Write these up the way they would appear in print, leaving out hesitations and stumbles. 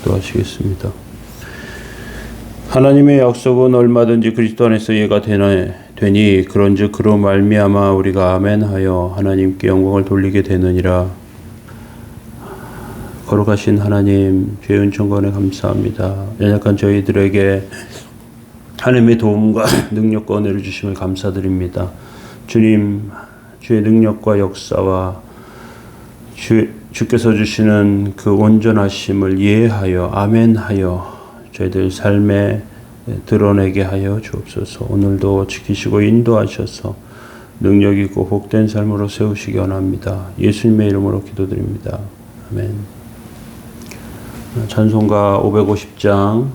기도하시겠습니다. 하나님의 약속은 얼마든지 그리스도 안에서 예가 되니 그런즉 그로 말미암아 우리가 아멘하여 하나님께 영광을 돌리게 되느니라. 거룩하신 하나님, 주의 은총권에 감사합니다. 연약한 저희들에게 하나님의 도움과 능력과 은혜를 주심을 감사드립니다. 주님, 주의 능력과 역사와 주께서 주시는 그 온전하심을 이해하여 아멘하여 저희들 삶에 드러내게 하여 주옵소서. 오늘도 지키시고 인도하셔서 능력 있고 복된 삶으로 세우시기 원합니다. 예수님의 이름으로 기도드립니다. 아멘. 찬송가 550장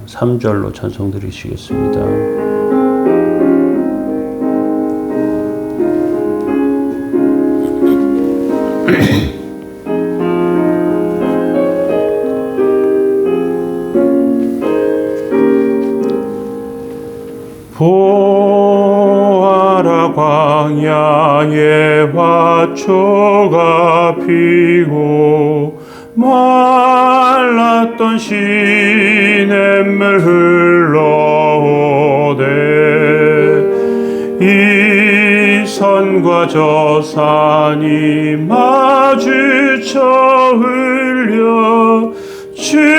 3절로 찬송 드리시겠습니다. 보아라 광야에 화초가 피고 말랐던 시냇물 흘러오되 이 산과 저 산이 마주쳐 흘려 주의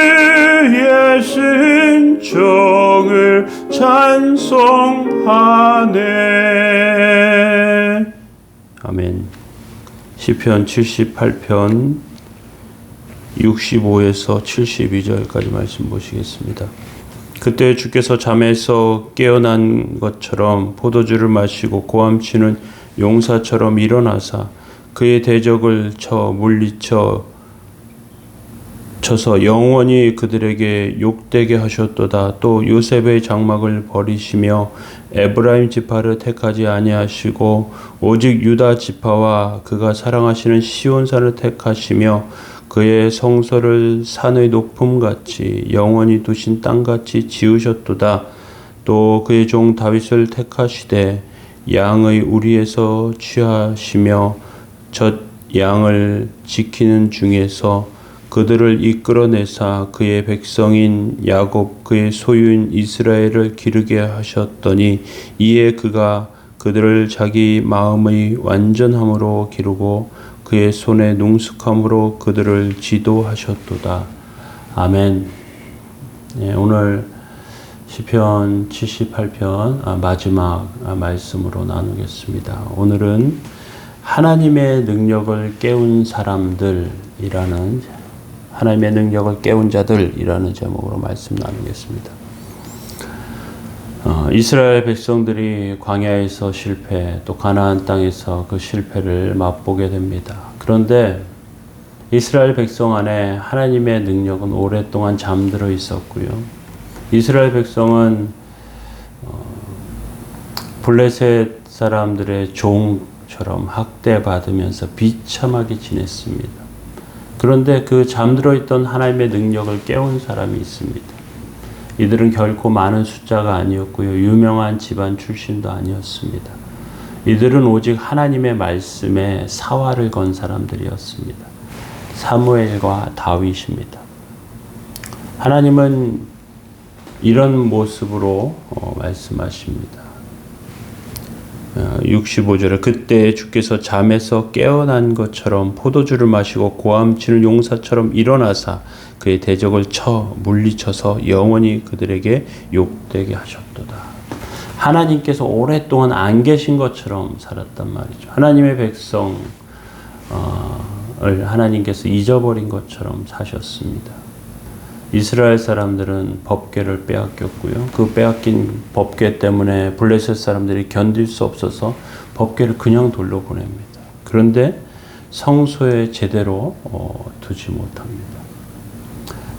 순종을 찬송하네. 아멘. 시편 78편 65에서 72절까지 말씀 보시겠습니다. 그때 주께서 잠에서 깨어난 것처럼 포도주를 마시고 고함치는 용사처럼 일어나사 그의 대적을 물리쳐서 영원히 그들에게 욕되게 하셨도다. 또 요셉의 장막을 버리시며 에브라임 지파를 택하지 아니하시고 오직 유다 지파와 그가 사랑하시는 시온산을 택하시며 그의 성소를 산의 높음같이 영원히 두신 땅같이 지으셨도다. 또 그의 종 다윗을 택하시되 양의 우리에서 취하시며 젖 양을 지키는 중에서 그들을 이끌어내사 그의 백성인 야곱 그의 소유인 이스라엘을 기르게 하셨더니 이에 그가 그들을 자기 마음의 완전함으로 기르고 그의 손의 능숙함으로 그들을 지도하셨도다. 아멘. 네, 오늘 시편 78편 마지막 말씀으로 나누겠습니다. 오늘은 하나님의 능력을 깨운 사람들이라는 하나님의 능력을 깨운 자들이라는 제목으로 말씀 나누겠습니다. 이스라엘 백성들이 광야에서 실패, 또 가나안 땅에서 그 실패를 맛보게 됩니다. 그런데 이스라엘 백성 안에 하나님의 능력은 오랫동안 잠들어 있었고요. 이스라엘 백성은 블레셋 사람들의 종처럼 학대받으면서 비참하게 지냈습니다. 그런데 그 잠들어 있던 하나님의 능력을 깨운 사람이 있습니다. 이들은 결코 많은 숫자가 아니었고요. 유명한 집안 출신도 아니었습니다. 이들은 오직 하나님의 말씀에 사활을 건 사람들이었습니다. 사무엘과 다윗입니다. 하나님은 이런 모습으로 말씀하십니다. 65절에 그때 주께서 잠에서 깨어난 것처럼 포도주를 마시고 고함치는 용사처럼 일어나사 그의 대적을 물리쳐서 영원히 그들에게 욕되게 하셨도다. 하나님께서 오랫동안 안 계신 것처럼 살았단 말이죠. 하나님의 백성을 하나님께서 잊어버린 것처럼 사셨습니다. 이스라엘 사람들은 법궤를 빼앗겼고요. 그 빼앗긴 법궤 때문에 블레셋 사람들이 견딜 수 없어서 법궤를 그냥 돌려보냅니다. 그런데 성소에 제대로 두지 못합니다.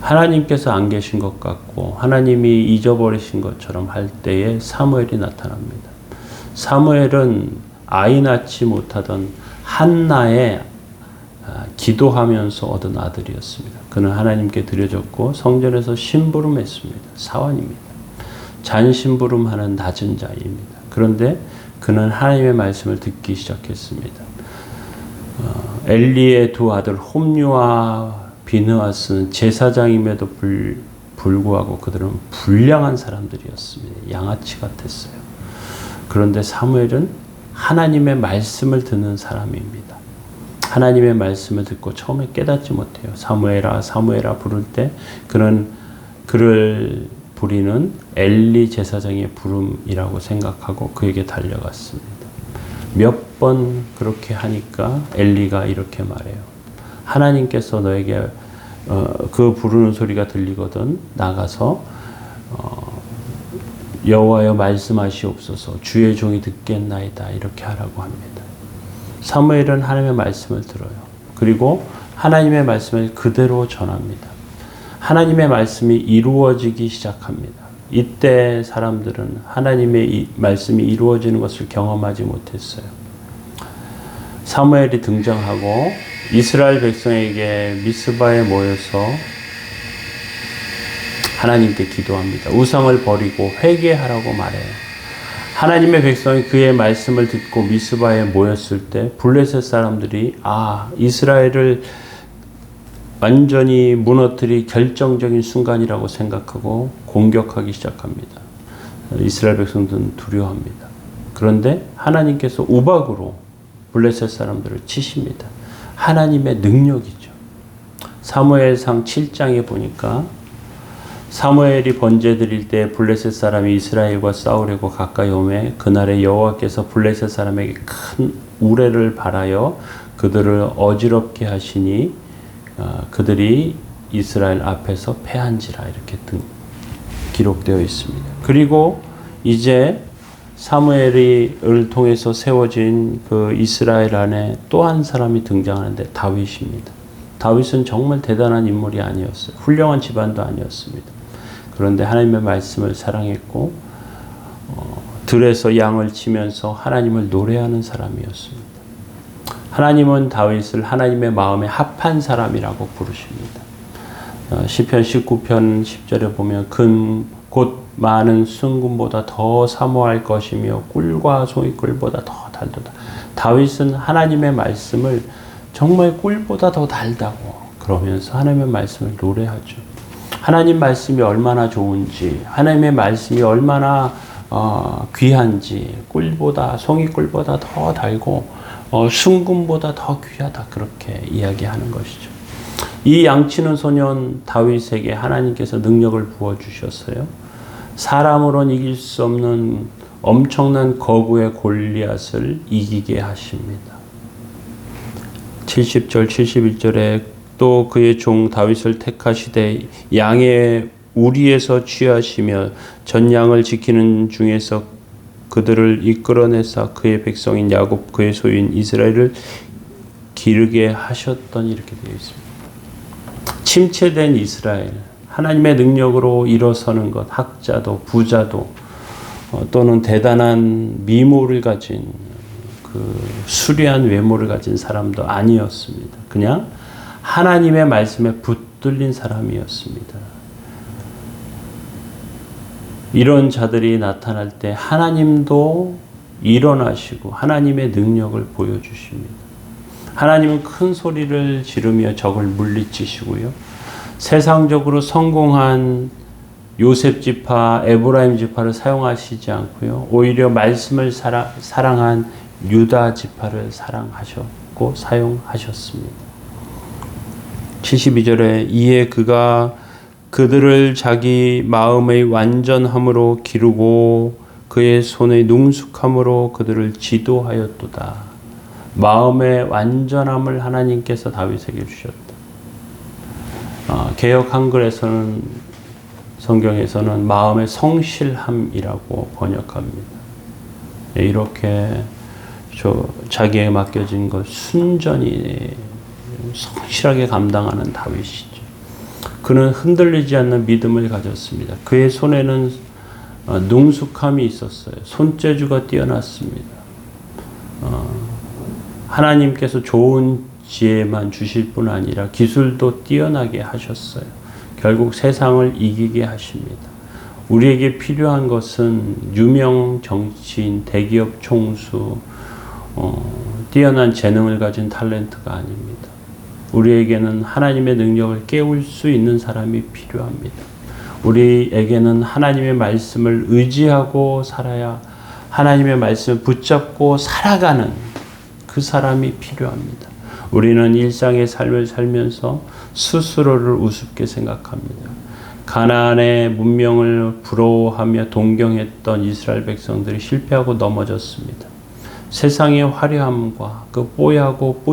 하나님께서 안 계신 것 같고 하나님이 잊어버리신 것처럼 할 때에 사무엘이 나타납니다. 사무엘은 아이 낳지 못하던 한나의 기도하면서 얻은 아들이었습니다. 그는 하나님께 드려졌고 성전에서 심부름했습니다. 사환입니다. 잔심부름하는 낮은 자입니다. 그런데 그는 하나님의 말씀을 듣기 시작했습니다. 엘리의 두 아들 홈리와 비느하스는 제사장임에도 불구하고 그들은 불량한 사람들이었습니다. 양아치 같았어요. 그런데 사무엘은 하나님의 말씀을 듣는 사람입니다. 하나님의 말씀을 듣고 처음에 깨닫지 못해요. 사무엘아 사무엘아 부를 때 그를 부리는 엘리 제사장의 부름이라고 생각하고 그에게 달려갔습니다. 몇 번 그렇게 하니까 엘리가 이렇게 말해요. 하나님께서 너에게 그 부르는 소리가 들리거든 나가서 여호와여 말씀하시옵소서 주의 종이 듣겠나이다 이렇게 하라고 합니다. 사무엘은 하나님의 말씀을 들어요. 그리고 하나님의 말씀을 그대로 전합니다. 하나님의 말씀이 이루어지기 시작합니다. 이때 사람들은 하나님의 말씀이 이루어지는 것을 경험하지 못했어요. 사무엘이 등장하고 이스라엘 백성에게 미스바에 모여서 하나님께 기도합니다. 우상을 버리고 회개하라고 말해요. 하나님의 백성이 그의 말씀을 듣고 미스바에 모였을 때 블레셋 사람들이 이스라엘을 완전히 무너뜨릴 결정적인 순간이라고 생각하고 공격하기 시작합니다. 이스라엘 백성들은 두려워합니다. 그런데 하나님께서 우박으로 블레셋 사람들을 치십니다. 하나님의 능력이죠. 사무엘상 7장에 보니까 사무엘이 번제 드릴 때 블레셋 사람이 이스라엘과 싸우려고 가까이 오매 그날에 여호와께서 블레셋 사람에게 큰 우레를 발하여 그들을 어지럽게 하시니 그들이 이스라엘 앞에서 패한지라 이렇게 기록되어 있습니다. 그리고 이제 사무엘을 통해서 세워진 그 이스라엘 안에 또 한 사람이 등장하는데 다윗입니다. 다윗은 정말 대단한 인물이 아니었어요. 훌륭한 집안도 아니었습니다. 그런데 하나님의 말씀을 사랑했고 들에서 양을 치면서 하나님을 노래하는 사람이었습니다. 하나님은 다윗을 하나님의 마음에 합한 사람이라고 부르십니다. 시편 19편 10절에 보면 곧 많은 순금보다 더 사모할 것이며 꿀과 송이꿀보다 더 달도다. 다윗은 하나님의 말씀을 정말 꿀보다 더 달다고 그러면서 하나님의 말씀을 노래하죠. 하나님 말씀이 얼마나 좋은지, 하나님의 말씀이 얼마나 귀한지, 꿀보다 송이꿀보다 더 달고 순금보다 더 귀하다 그렇게 이야기하는 것이죠. 이 양치는 소년 다윗에게 하나님께서 능력을 부어주셨어요. 사람으로는 이길 수 없는 엄청난 거구의 골리앗을 이기게 하십니다. 70절 71절에 또 그의 종 다윗을 택하시되 양의 우리에서 취하시며 전양을 지키는 중에서 그들을 이끌어내사 그의 백성인 야곱 그의 소유인 이스라엘을 기르게 하셨더니 이렇게 되어 있습니다. 침체된 이스라엘, 하나님의 능력으로 일어서는 것, 학자도 부자도 또는 대단한 미모를 가진 그 수려한 외모를 가진 사람도 아니었습니다. 그냥 하나님의 말씀에 붙들린 사람이었습니다. 이런 자들이 나타날 때 하나님도 일어나시고 하나님의 능력을 보여주십니다. 하나님은 큰 소리를 지르며 적을 물리치시고요. 세상적으로 성공한 요셉 지파, 에브라임 지파를 사용하시지 않고요. 오히려 말씀을 사랑한 유다 지파를 사랑하셨고 사용하셨습니다. 72절에 이에 그가 그들을 자기 마음의 완전함으로 기르고 그의 손의 능숙함으로 그들을 지도하였도다. 마음의 완전함을 하나님께서 다윗에게 주셨다. 개역 한글에서는 성경에서는 마음의 성실함이라고 번역합니다. 이렇게 자기에게 맡겨진 것 순전히 성실하게 감당하는 다윗이죠. 그는 흔들리지 않는 믿음을 가졌습니다. 그의 손에는 능숙함이 있었어요. 손재주가 뛰어났습니다. 하나님께서 좋은 지혜만 주실 뿐 아니라 기술도 뛰어나게 하셨어요. 결국 세상을 이기게 하십니다. 우리에게 필요한 것은 유명 정치인, 대기업 총수, 뛰어난 재능을 가진 탤런트가 아닙니다. 우리에게는 하나님의 능력을 깨울 수 있는 사람이 필요합니다. 우리에게는 하나님의 말씀을 의지하고 살아야 하나님의 말씀을 붙잡고 살아가는 그 사람이 필요합니다. 우리는 일상의 삶을 살면서 스스로를 우습게 생각합니다. 가나안의 문명을 부러워하며 동경했던 이스라엘 백성들이 실패하고 넘어졌습니다. 세상의 화려함과 그 뽀얗고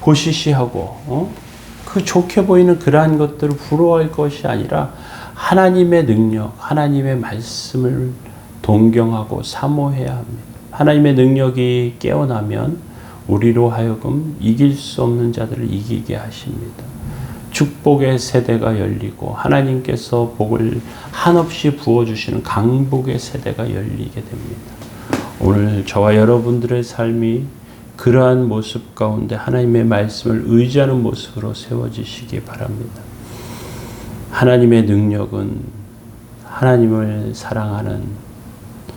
보시시하고 그 좋게 보이는 그러한 것들을 부러워할 것이 아니라 하나님의 능력, 하나님의 말씀을 동경하고 사모해야 합니다. 하나님의 능력이 깨어나면 우리로 하여금 이길 수 없는 자들을 이기게 하십니다. 축복의 세대가 열리고 하나님께서 복을 한없이 부어주시는 강복의 세대가 열리게 됩니다. 오늘 저와 여러분들의 삶이 그러한 모습 가운데 하나님의 말씀을 의지하는 모습으로 세워지시기 바랍니다. 하나님의 능력은 하나님을 사랑하는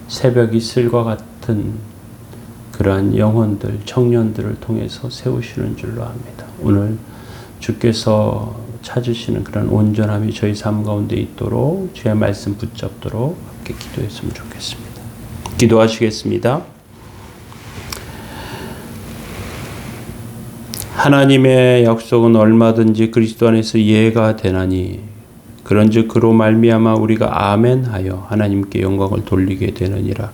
새벽 이슬과 같은 그러한 영혼들, 청년들을 통해서 세우시는 줄로 압니다. 오늘 주께서 찾으시는 그런 온전함이 저희 삶 가운데 있도록 주의 말씀 붙잡도록 함께 기도했으면 좋겠습니다. 기도하시겠습니다. 하나님의 약속은 얼마든지 그리스도 안에서 이해가 되나니 그런즉 그로 말미암아 우리가 아멘하여 하나님께 영광을 돌리게 되느니라.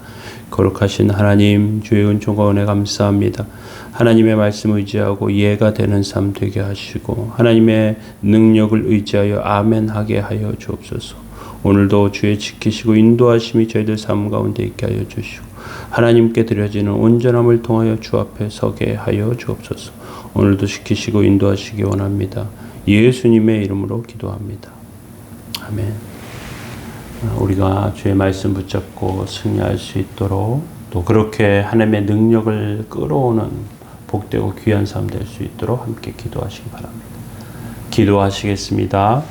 거룩하신 하나님, 주의 은총과 은혜 감사합니다. 하나님의 말씀 의지하고 이해가 되는 삶 되게 하시고 하나님의 능력을 의지하여 아멘하게 하여 주옵소서. 오늘도 주의 지키시고 인도하심이 저희들 삶 가운데 있게 하여 주시고 하나님께 드려지는 온전함을 통하여 주 앞에 서게 하여 주옵소서. 오늘도 지키시고 인도하시기 원합니다. 예수님의 이름으로 기도합니다. 아멘. 우리가 주의 말씀 붙잡고 승리할 수 있도록 또 그렇게 하나님의 능력을 끌어오는 복되고 귀한 삶 될 수 있도록 함께 기도하시기 바랍니다. 기도하시겠습니다.